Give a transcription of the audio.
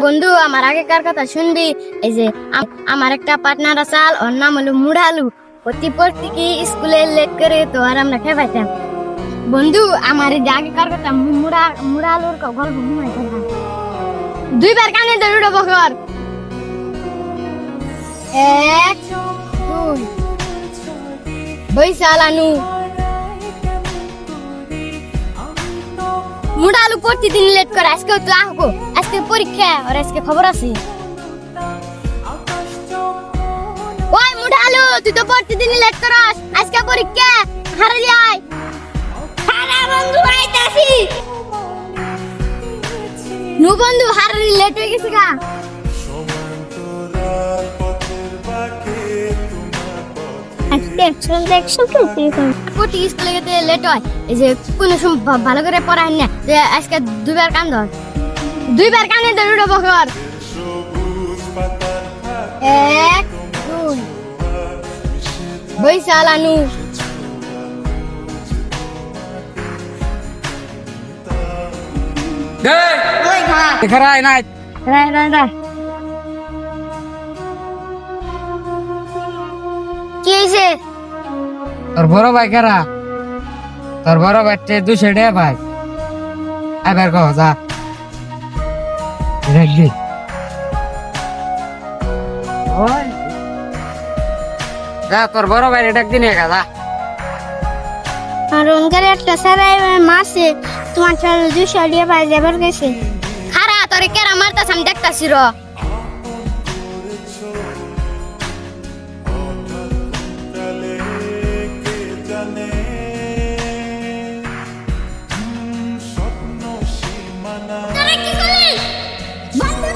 বন্ধু আমার আগেকার কথা শুনবি। এই যে আমার একটা পার্টনার আছে, ওর নাম হলো মুড়ালু। প্রতি কি স্কুলে লেট করে তো আর আমরা খেয়ে পাইতাম। বন্ধু আমার এই যে আগেকার কথা মুড়ালুর গল্প মনে হয়। দুইবার কানে ধরে বকর। এক দুই বৈশালানু মুড়ালু প্রতিদিন লেট করে, আজকে তো আসবো, আজকে পরীক্ষা আর আজকে খবর আছে। ওই মুড়ালু তুই তো প্রতিদিন লেট করস, আজকে পরীক্ষা হারে যাই। হারা বন্ধু আইতাছি। নু বন্ধু হারে লেট হয়ে গেছে গা। প্রতি স্কুলে গেতে লেট হয়। এই যে কোনো সময় ভালো করে পড়ায় না, যে আজকে দুইবার কান ধর, দুইবার কানে ধরে উঠে বকর। এক দুই বৈশালানু ওই খা খারাই নাই রাই রাই রাই। কি হয়েছে? তোর বড় ভাই কারা? তোর বড় ভাইতে 200 টাকা ভাই। এবার কহ যা রেডি। ওই যা তোর বড় ভাই ডাক দিনে যা। আর ওনকার একটা সারাই মাসে তোমার 200 টাকা পাই যাবার গেছে। খারা তোরে কেরা মারতাছ আমি দেখতাছি র। তোরা কি করলি? বন্ধু